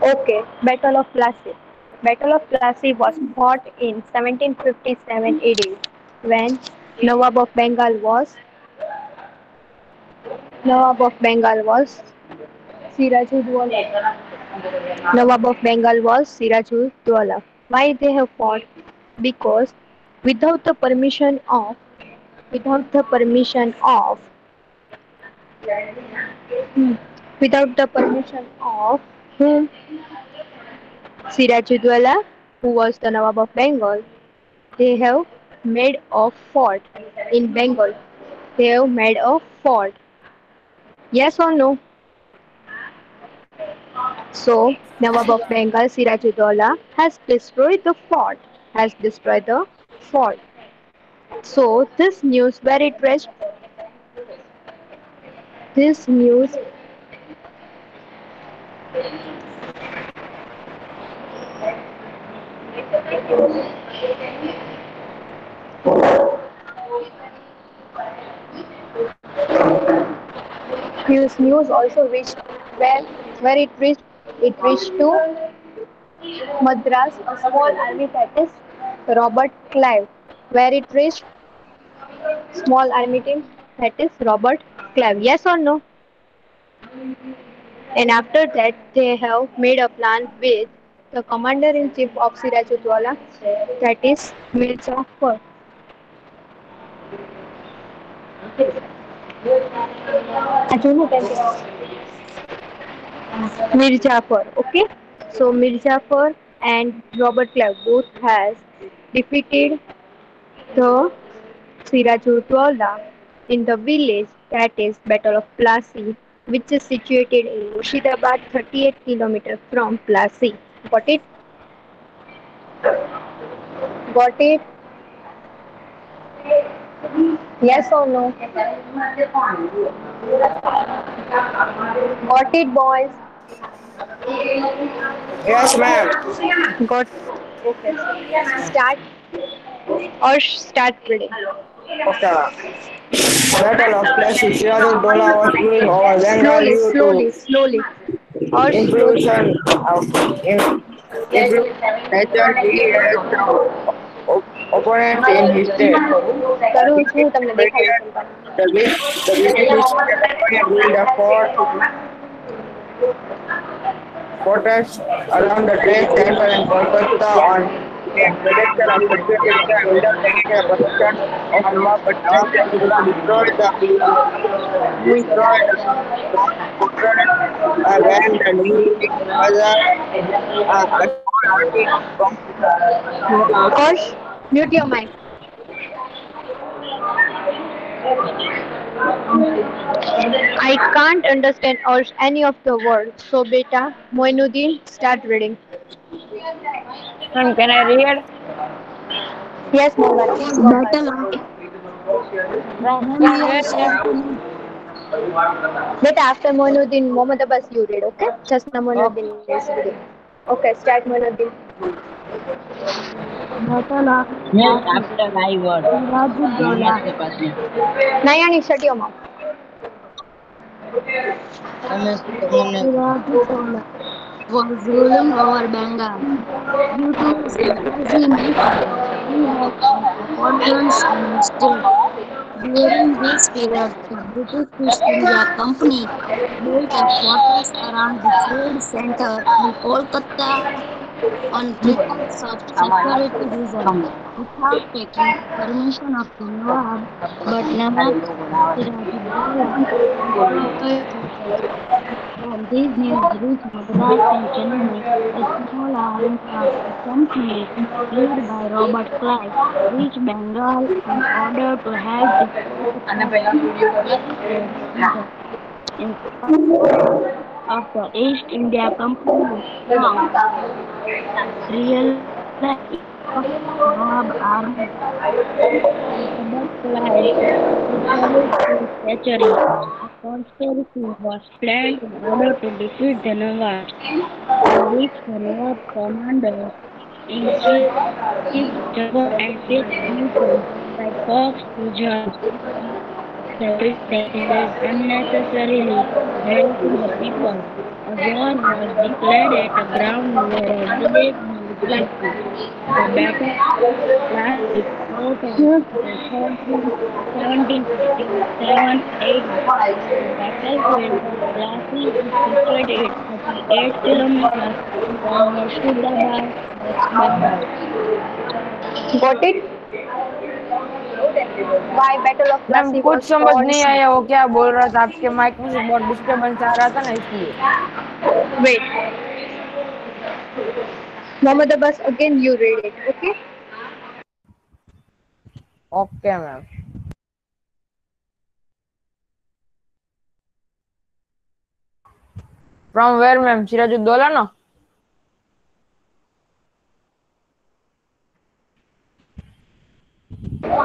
Okay, Battle of Plassey. Battle of Plassey was fought in 1757 AD when Nawab of Bengal was Nawab of Bengal was Sirajudwala. Nawab of Bengal was Sirajudwala. Why they have fought? Because without the permission of without the permission of without the permission of whom? Sirajudwala, who was the Nawab of Bengal, they have made a fort in Bengal. They have made a fort. Yes or no? So, Nawab of Bengal Sirajuddola has destroyed the fort. Has destroyed the fort. So, this news news also reached where it reached to Madras, a small army that is Robert Clive. Where it reached small army team that is Robert Clive. Yes or no? And after that, they have made a plan with the commander in chief of Sirajudwala, that is Mir Jafar. Mir Jafar, okay? So Mir Jafar and Robert Clive both has defeated the Sirajudwala in the village that is Battle of Plassey, which is situated in Murshidabad, 38 kilometers from Plassey. Got it? Got it? Yes or no? Got it, boys? Yes, ma'am. Got. Okay. Start or start reading. Okay. Battle of Plassey. Sirajuddola was ruling over Bengal Slowly, due slowly, to slowly. Or slowly. imposition of inferior nature. He had no opponent in his state. કરું He છું તમને દેખાડું barriered છું. the village and built a fortress around the train center in Kolkata on pretext of security reasons without taking a protection of Nawab, but Nawab destroyed the fortress when the new king was a small army from Course, mute your mic. I can't understand or any of the words. So, beta, Moinuddin, start reading. Ma'am, can I read? Yes, Mohammed, please go ahead. Battle of From when where? was happening. Beta, after Moinuddin, Mohammed Abbas, you read, okay? Just now Okay. Moinuddin is reading. Okay, start Moinuddin. Battle of Yes, Plassey. after I word. Sirajuddola Mohammed के पास में. Nayani, shut your mouth. तुमने Sirajuddola was ruling over Bengal. Due to his impressive nature, he had no opponents in his state. During this period, the British East India Company built a fortress around the trade center in Kolkata on pretext of security reasons, without taking the permission of the Nawab, but Nawab Sirajuddaula destroyed the fort. When this news reached Madras and Chennai, a small army of the company, led by Robert Clive, reached Bengal in order to help the Kolkata British trade center. In spite of the East India Company's strong realization of Nawab army, Robert Clive resorted to treachery. A conspiracy was planned in order to defeat the Nawab, in which the Nawab commander in chief Jafar and take permission by Fox to join. that is unnecessarily harassing the people. A war was declared at a ground near a village named Plassey. The battle lasted 4th of June 1757 AD. The battlefield of Plassey is situated 38 kilometers from Murshidabad, West Bengal. Got it? Why Battle of ma'am Plassey कुछ was समझ fought? नहीं आया वो क्या बोल रहा था आपके माइक में से बहुत डिस्टरबेंस आ रहा था ना इसलिए Wait, Mohammed Abbas, again you read it, okay? Okay ma'am from where ma'am Sirajuddaula ना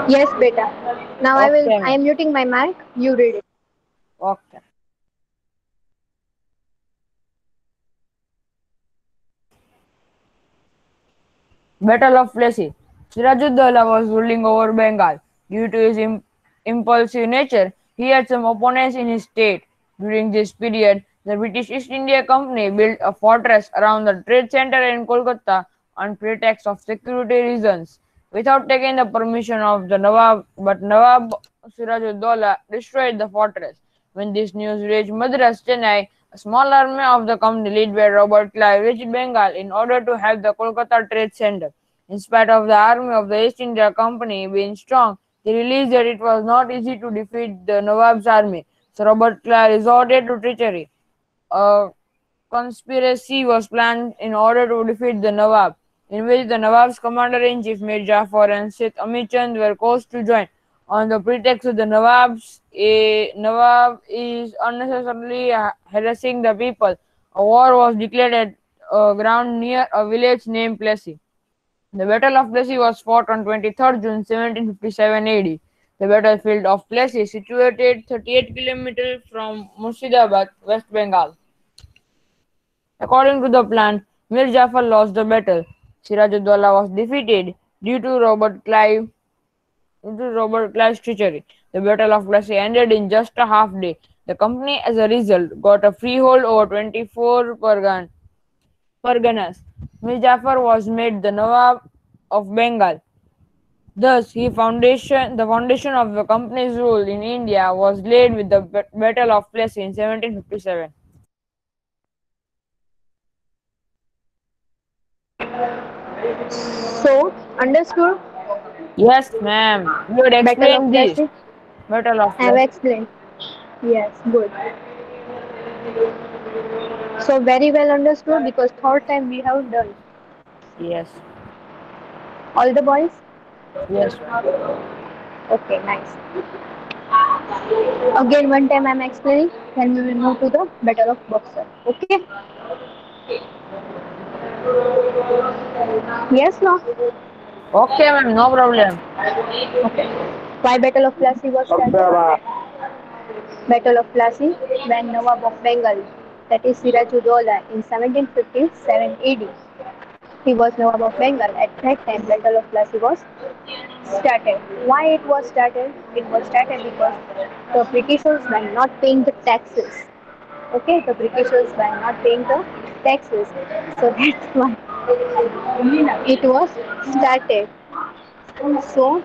Yes, beta. Now okay I ma'am am muting my mic, you read it. Okay Battle of Plassey. Sirajuddaulah was ruling over Bengal. Due to his impulsive nature, he had some opponents in his state. During this period, the British East India Company built a fortress around the trade center in Kolkata on pretext of security reasons, without taking the permission of the Nawab. But Nawab Sirajuddaulah destroyed the fortress. When this news reached Madras, Chennai, a small army of the company led by Robert Clive reached Bengal in order to help the Kolkata trade center. In spite of the army of the East India Company being strong, they realized that it was not easy to defeat the Nawab's army, so Robert Clive resorted to treachery. A conspiracy was planned in order to defeat the Nawab, in which the Nawab's commander-in-chief Mir Jafar and Sith Amichand were caused to join. On the pretext that the Nawab is unnecessarily harassing the people, a war was declared at a ground near a village named Plassey. The Battle of Plassey was fought on 23rd June 1757 AD. The battlefield of Plassey is situated 38 kilometers from Murshidabad, West Bengal. According to the plan, Mir Jafar lost the battle. Sirajuddaulah was defeated due to Robert Clive's treachery. The Battle of Plassey ended in just a half day. The company, as a result, got a freehold over 24 Parganas. Mir Jafar was made the Nawab of Bengal. Thus, the foundation of the company's rule in India was laid with the Battle of Plassey in 1757. So, understood? Yes, ma'am. You would Battle of explain this. Plassey? Battle of I have Plassey. explained. Yes, good. So, very well understood because third time we have done. Yes. All the boys? Yes, ma'am. Okay, nice. Again, one time I'm explaining, then we will move to the Battle of Boxer. Okay? Yes, no? Okay, ma'am. No problem. Okay. Why Battle of Plassey was started? Battle of Plassey, when Nawab of Bengal, that is Sirajuddaulah, in 1757 AD. He was Nawab of Bengal. At that time, Battle of Plassey was started. Why it was started? It was started because the Britishers were not paying the taxes. Okay, the Britishers were not paying the taxes, so that's why it was started. So,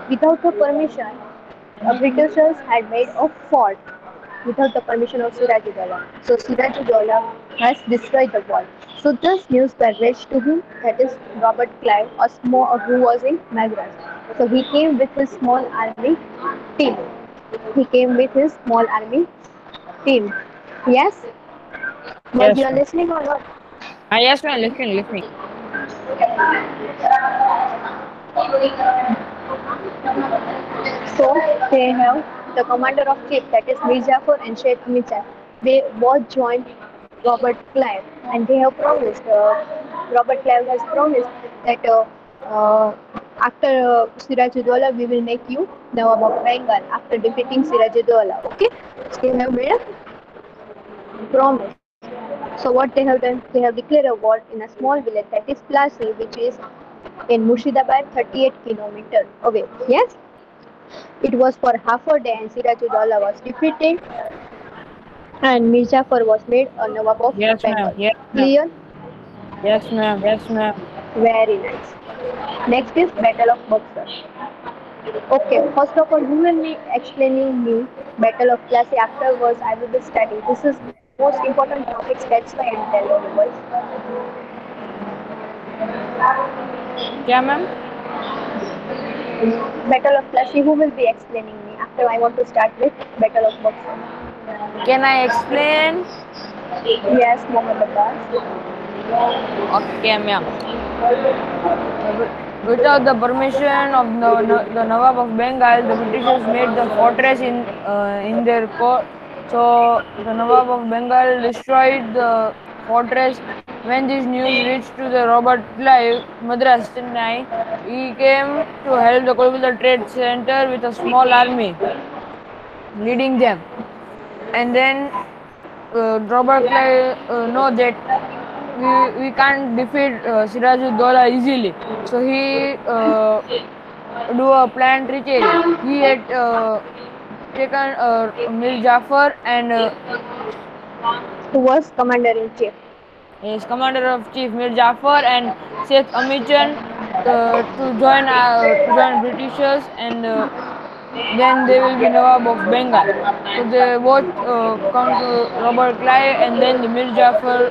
without the permission, Britishers had made a fort without the permission of Sirajuddaula. So Sirajuddaula has destroyed the wall. So this news were reached to him, that is Robert Clive, who was in Madras. So he came with his small army team. He came with his small army team. Yes? Was Yes, you ma'am. listening or not? Yes, ma'am. Listen, listen. So they have the commander of chief, that is Mir Jafar and Sheikh Amichai. They both joined Robert Clive, and they have promised. Robert Clive has promised that after Sirajuddaula, we will make you Nawab of Bengal after defeating Sirajuddaula. Okay, so they have made a promise. So what they have done, they have declared a war in a small village, that is Plassey, which is in Murshidabad, 38 kilometers away. Yes. It was for half a day and Sirajuddaula was defeated and Mir Jafar was made a Nawab of Yes, ma'am. Bengal. Yes, ma'am. Clear? Yes, ma'am. Yes, ma'am. Very nice. Next is Battle of Buxar. Okay, first of all, who will be explaining me Battle of Plassey? Afterwards, I will be studying. This is most important topics. That's why I'm telling you guys. Yeah, ma'am. Battle of Plassey. Who will be explaining me? After I want to start with Battle of Buxar. Can I explain? Yes, Mohammed Abbas. Okay, ma'am. Without the permission of the Nawab of Bengal, the Britishers made the fortress in their court. So the Nawab of Bengal destroyed the fortress. When this news reached to the Robert Clive, Madras, Chennai, he came to help the Kolkata Trade Center with a small army, leading them. And then Robert Clive know that we can't defeat Sirajuddaulah easily. So he do a planned retreat. He had taken Mir Jafar and Who was commander in chief? his commander of chief Mir Jafar and Sheikh Amichan to join Britishers and then they will be Nawab of Bengal. So they both come to Robert Clive and then the Mir Jafar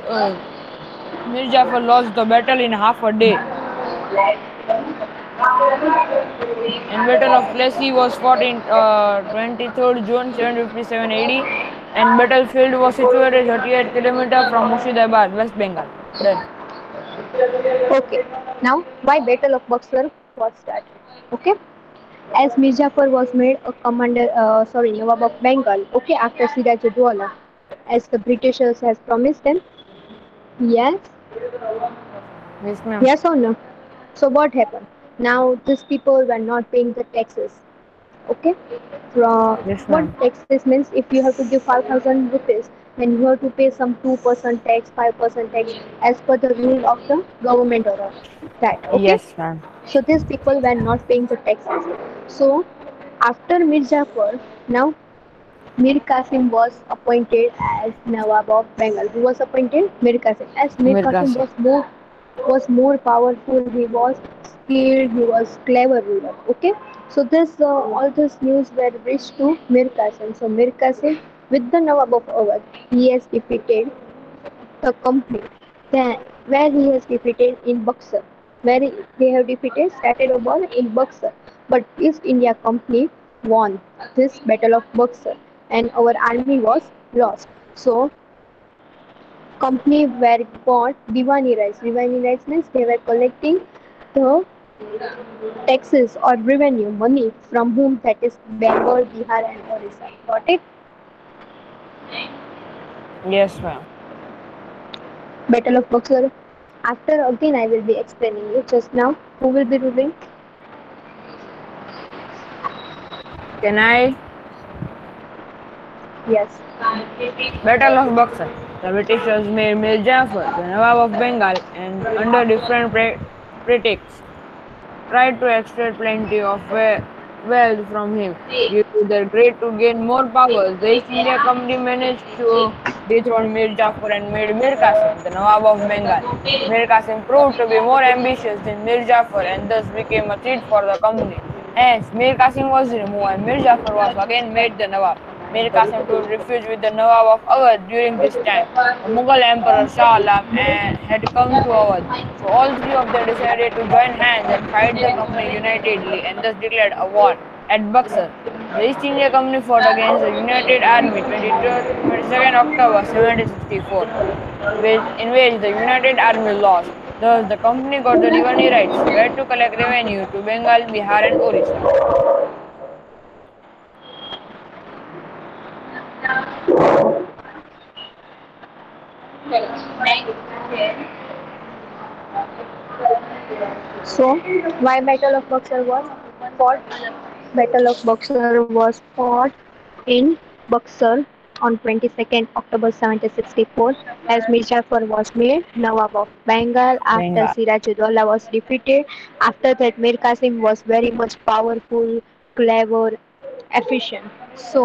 lost the battle in half a day. And Battle of Plassey was fought in 23rd June 757 AD, and battlefield was situated 38 km from Murshidabad, West Bengal. Done. Okay. Now, why Battle of Buxar was started? Okay. As Mirzapur was made a commander, Nawab of Bengal, okay, after Sirajuddaula, as the Britishers has promised them. Yes, Yes, ma'am. yes or no? So what happened? Now these people were not paying the taxes. Okay, from Yes, what ma'am. taxes means if you have to give 5,000 rupees, then you have to pay some 2% tax, 5% tax, as per the rule of the government or that. Okay, Yes, ma'am. so these people were not paying the taxes. So after Mirzapur, now Mir Qasim was appointed as Nawab of Bengal. Who was appointed? Mir Qasim. As Mir Mir Qasim Qasim. was more powerful, he was skilled, he was clever ruler. Okay, so this all this news were reached to Mir Qasim. So Mir Qasim, with the Nawab of Awadh, he has defeated the company. Then where he has defeated in Buxar, where they have defeated started a war in Buxar, but East India Company won this battle of Buxar, and our army was lost. So company were bought Diwani rights. Diwani rights means they were collecting the taxes or revenue money from whom, that is Bengal, Bihar, and Orissa. Got it? Yes, ma'am. Battle of Buxar. After again, I will be explaining you. Just now, who will be ruling? Can I? Yes. Battle of Buxar. The Britishers made Mir Jafar the Nawab of Bengal and under different pretexts tried to extract plenty of wealth from him. Due to their greed to gain more powers, the East India Company managed to dethrone Mir Jafar and made Mir Qasim the Nawab of Bengal. Mir Qasim proved to be more ambitious than Mir Jafar and thus became a threat for the company. Hence, Mir Qasim was removed and Mir Jafar was again made the Nawab. Mir Qasim took refuge with the Nawab of Awadh during this time. The Mughal Emperor Shah Alam had come to Awadh, so all three of them decided to join hands and fight the company unitedly and thus declared a war at Buxar. The East India Company fought against the United Army 22nd October 1764, in which the United Army lost. Thus, the company got the Diwani rights, where to collect revenue to Bengal, Bihar, and Orissa. So, why Battle of Buxar was fought? Battle of Buxar was fought in Buxar on 22nd October 1764 as Mir Jafar was made Nawab of Bengal after Bengal. Sirajuddaula was defeated. After that, Mir Qasim was very much powerful, clever, efficient. So,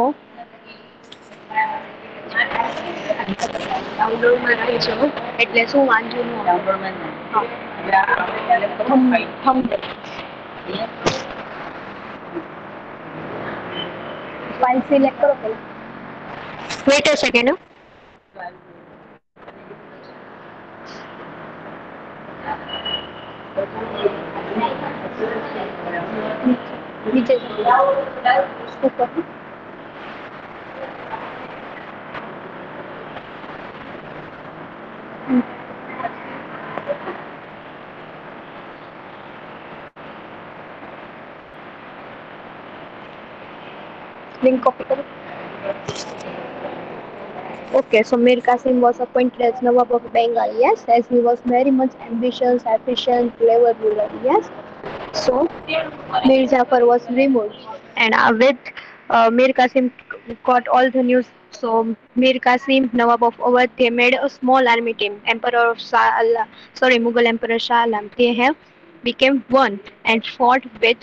એટલે શું વાંધો ન file select કરો પહેલા. Wait a second. નીચે ઉપર. Link copy કરો. Okay, so Mir Qasim was appointed as Nawab of Bengal, yes, as he was very much ambitious, efficient, clever ruler, yes. So Mir Jafar was removed, and with Mir Qasim got all the news. So Mir Qasim, Nawab of Awadh, they made a small army team. Emperor of Mughal Emperor Shah Alam, they have became one and fought with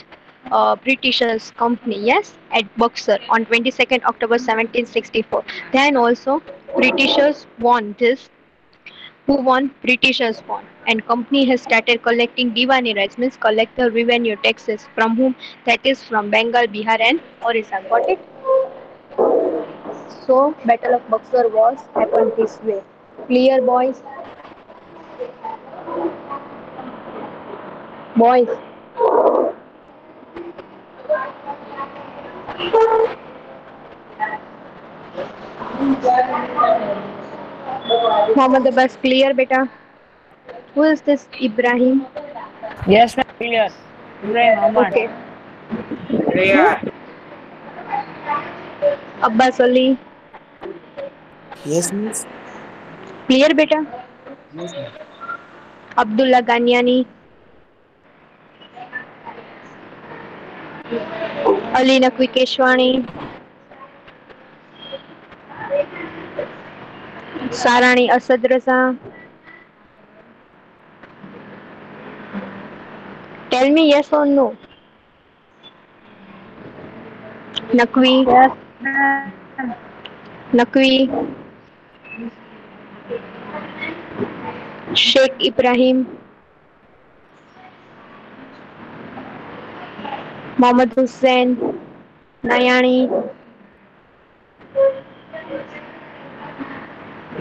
Britishers company, yes, at Buxar on 22nd October 1764. Then also Britishers won this. Who won? Britishers won, and company has started collecting Diwani rights, means collect the revenue taxes from whom? That is from Bengal, Bihar, and Orissa. Got it? So Battle of Buxar was happened this way. Clear, boys. Boys. Mohammed Abbas, clear, beta. Who is this Ibrahim? Yes, ma'am. Clear. Ibrahim Ahmad. Okay. Clear. Abbas Ali, Yes, miss. clear, beta. Yes, ma'am. Abdullah Ganiani, Ali Naqvi Keshwani, Sarani Asad Raza. Tell me yes or no. Naqvi, Yes, ma'am. Naqvi, Sheikh Ibrahim, Mohammad Hussain, Nayani.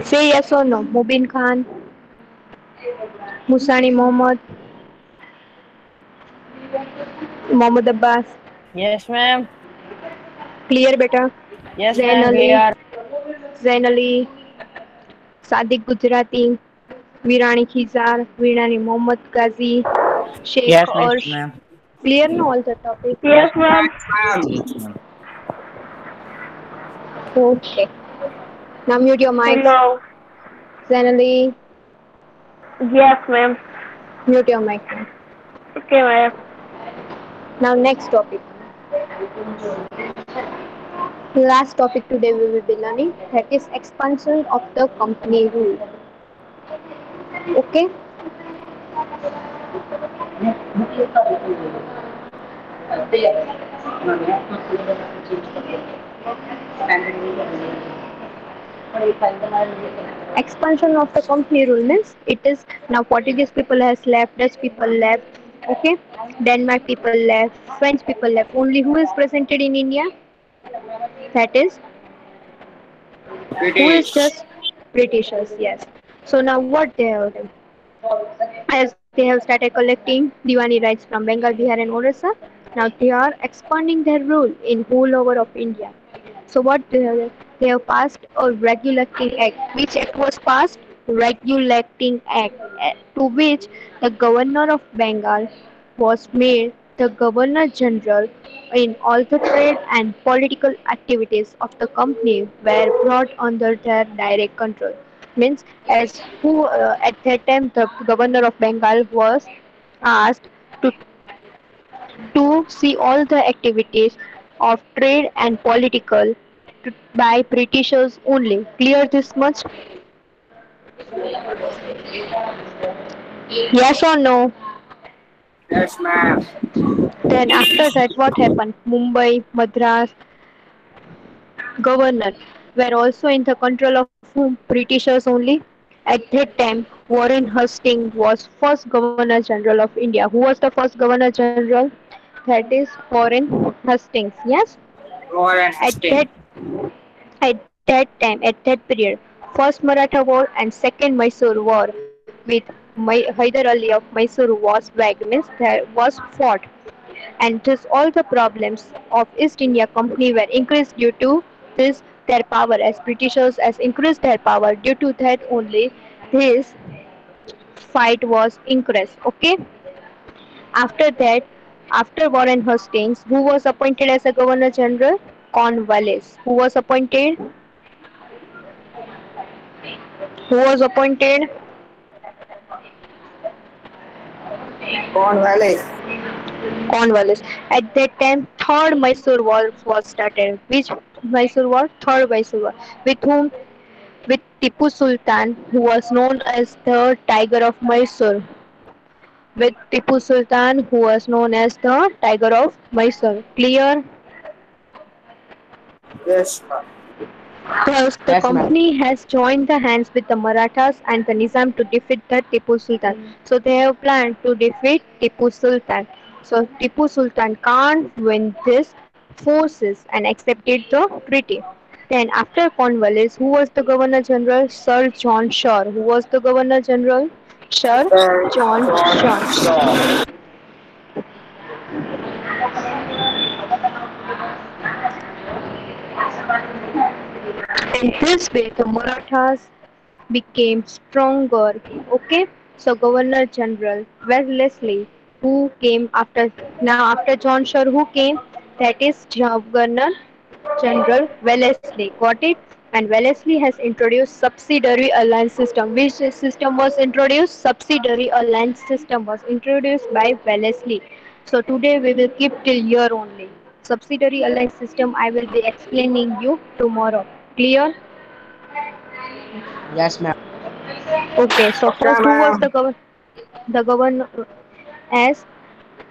Say yes or no. Mubin Khan, Musani Mohammed, Mohammad Abbas. Yes, ma'am. Clear, beta. Yes, Zain ma'am. Ali, Clear. Zain Ali, Sadiq Gujarati, Virani Khizar, Virani Mohammad Ghazi, Sheikh Yes, miss. Arsh. Ma'am. Clear no all the topic? Yes, ma'am. Ma'am. Yes, ma'am. Okay. Now mute your mics. Hello. Zainali, Yes, ma'am. mute your mic. Okay, ma'am. Now next topic. Last topic today we will be learning, that is expansion of the company rule. Okay. Expansion of the company rule means it is now Portuguese people has left, Dutch people left, okay, Denmark people left, French people left. Only who is presented in India? That is who is British. just Britishers, yes. So now what they have done? As they have started collecting Diwani rights from Bengal, Bihar, and Orissa, now they are expanding their rule in whole over of India. So what they have passed a regulating act. Which act was passed? Regulating act, to which the governor of Bengal was made the governor general, in all the trade and political activities of the company were brought under their direct control. Means as who at that time the governor of Bengal was asked to see all the activities of trade and political by Britishers only. Clear this much? Yes or no? Yes, ma'am. Then after that, what happened? Mumbai, Madras, governor were also in the control of whom? Britishers only. At that time, Warren Hastings was first Governor General of India. Who was the first Governor General? That is Warren Hastings. Yes. Warren At that Hastings. at that period, first Maratha War and second Mysore War with Hyder Ali of Mysore was waged, means there was fought, and thus all the problems of East India Company were increased due to this their power, as Britishers has increased their power. Due to that only this fight was increased. Okay. After that, after Warren Hastings, who was appointed as a Governor General? Cornwallis. Who was appointed? Who was appointed? Cornwallis. Cornwallis. At that time, third Mysore War was started. Which Mysore War? Third Mysore War. With whom? With Tipu Sultan, who was known as the Tiger of Mysore. With Tipu Sultan, who was known as the Tiger of Mysore. Clear? Yes, ma'am. Thus, the Yes, ma'am. company has joined the hands with the Marathas and the Nizam to defeat the Tipu Sultan. So they have planned to defeat Tipu Sultan. So Tipu Sultan can't win these forces and accepted the treaty. Then after Cornwallis, who was the Governor General? Sir John Shore. Who was the Governor General? Sir Sir John John Shore. Shaw. In this way, the Marathas became stronger. Okay, so Governor General Wellesley, who came after now after John Shore, who came? That is Governor General Wellesley. Got it? And Wellesley has introduced subsidiary alliance system. Which system was introduced? Subsidiary alliance system was introduced by Wellesley. So today we will keep till here only. Subsidiary alliance system I will be explaining you tomorrow. Clear? Yes, ma'am. Okay, so Okay, first who was ma'am. the governor as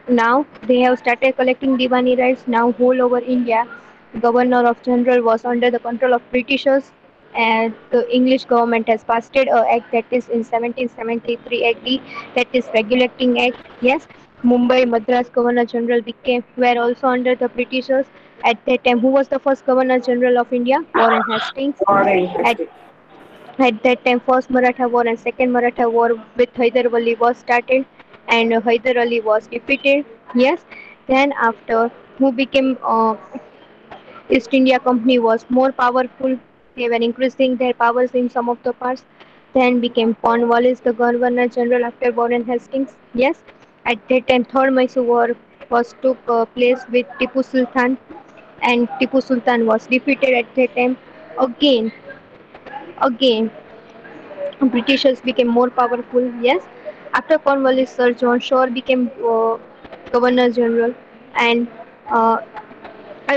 now they have started collecting Diwani rights now whole over India. Governor of General was under the control of Britishers, and the English government has passed a act that is in 1773 AD, that is regulating act. Yes, Mumbai Madras Governor General became were also under the Britishers. At that time, who was the first Governor General of India? Warren Hastings. Warren At Hastings. at that time, first Maratha War and second Maratha War with Hyder Ali was started, and Hyder Ali was defeated. Yes. Then after, who became East India Company was more powerful. They were increasing their powers in some of the parts. Then became Cornwallis the Governor General after Warren Hastings. Yes. At that time, third Mysore War was took place with Tipu Sultan, and Tipu Sultan was defeated at that time. Again, again, Britishers became more powerful. Yes, after Cornwallis, Sir John Shore became Governor General, and uh,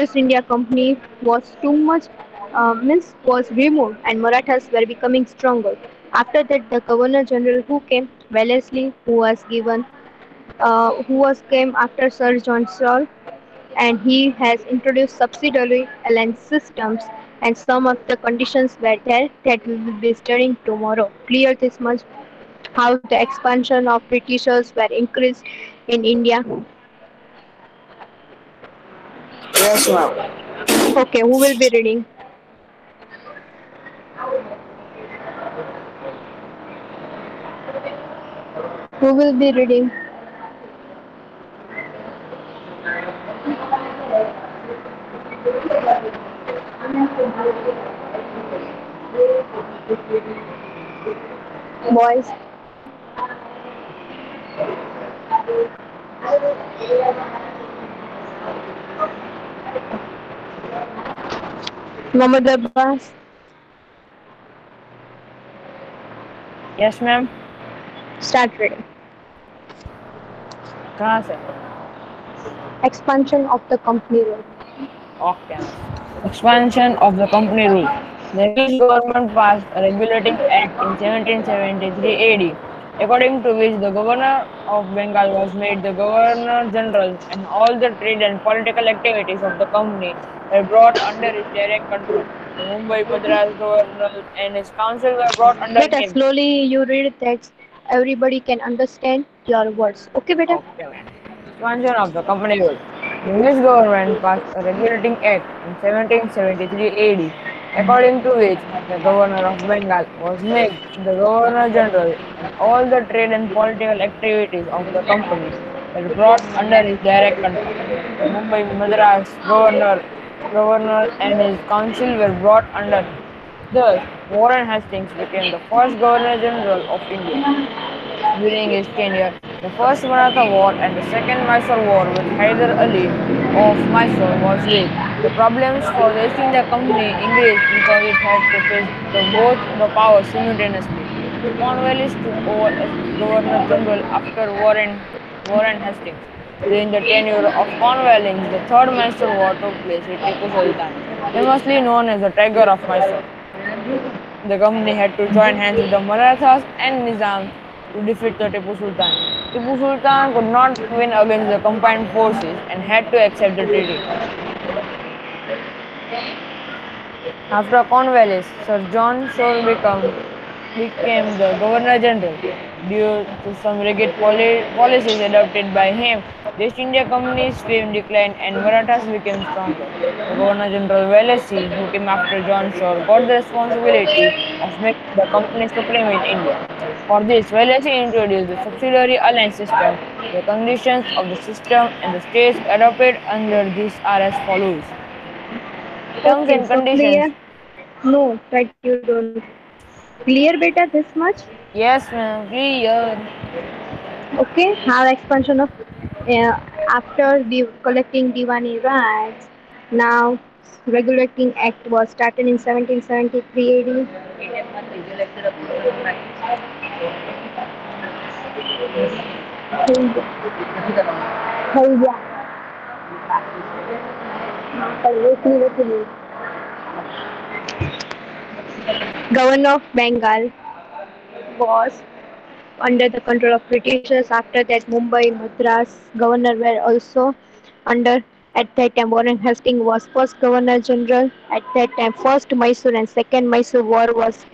East India Company was too much means was removed, and Marathas were becoming stronger. After that, the Governor General who came, Wellesley, who was came after Sir John Shore, and he has introduced subsidiary alliance systems, and some of the conditions were there that we will be studying tomorrow. Clear this much? How the expansion of Britishers were increased in India. Yes, ma'am. Okay, who will be reading? Who will be reading? Boys. Mohammed Abbas. Yes, ma'am. Start reading. कहाँ से? Expansion of the company rule. Okay, ma'am. Expansion of the company rule. The English government passed a regulating act in 1773 AD. according to which the governor of Bengal was made the governor general and all the trade and political activities of the company were brought under his direct control. The Mumbai Madras governor and his council were brought under Beta, him. slowly you read that everybody can understand your words. Okay, beta? Okay, ma'am. Expansion of the company rule. The English government passed a regulating act in 1773 AD, according to which the governor of Bengal was made the governor general and all the trade and political activities of the company were brought under his direct control. The Mumbai Madras governor and his council were brought under him. Thus, Warren Hastings became the first governor general of India. During his tenure, the First Maratha War and the Second Mysore War with Hyder Ali of Mysore was waged. The problems for the East India Company increased because it had to face both the powers simultaneously. Cornwallis took over as Governor General after Warren Hastings. During the tenure of Cornwallis, the Third Mysore War took place with Tipu Sultan, famously known as the Tiger of Mysore. The company had to join hands with the Marathas and Nizams to defeat the Tipu Sultan. Tipu Sultan could not win against the combined forces and had to accept the treaty. After Cornwallis, Sir John Shore became the Governor General. Due to some rigid policies adopted by him, the East India Company's fame declined and Marathas became stronger. The Governor General Wellesley, who came after John Shore, got the responsibility of making the company supreme in India. For this, Wellesley introduced the subsidiary alliance system. The conditions of the system and the states adopted under this are as follows. Terms Okay, and so clear? conditions. No, right, you don't. Clear, beta, this much? Yes, ma'am. Clear. Okay, have expansion of uh, after the collecting Diwani rights. Now, regulating act was started in 1773 AD. Governor of Bengal was under the control of Britishers. After that, Mumbai, Madras governor were also under. At that time, Warren Hastings was first Governor General. At that time, first Mysore and second Mysore War was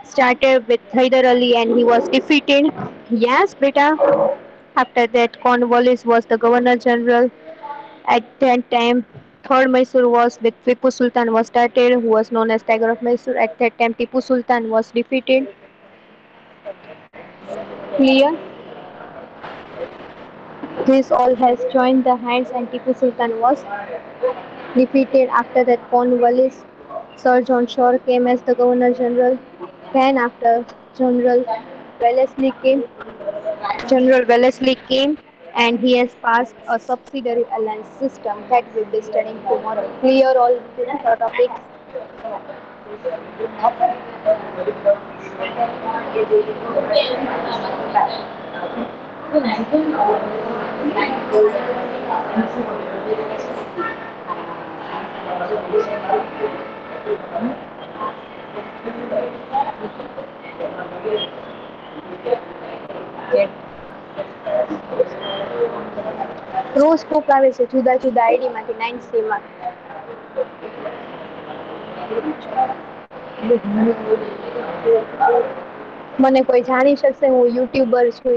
started with Hyder Ali and he was defeated. Yes, beta. After that, Cornwallis was the Governor General. At that time, third Mysore was with Tipu Sultan was started, who was known as Tiger of Mysore. At that time, Tipu Sultan was defeated. Clear? This all has joined the hands and Tipu Sultan was defeated. After that, Cornwallis, Sir John Shore came as the Governor General. Then after General Wellesley came, General Wellesley came and he has passed a subsidiary alliance system that we'll be studying tomorrow. Clear all the topics? રોજ કોક આવે છે જુદા જુદા ID માંથી 9C માં મને કોઈ જાણી શકશે હું યુટ્યુબર છું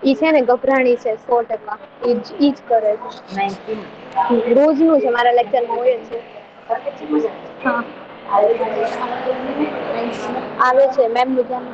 ઈ છે ને ગભરાણી છે 100%. ઈ જ કરે છે રોજનું છે મારા લેક્ચરમાં હોય જ છે. હા આવે છે મેમ નું ધ્યાન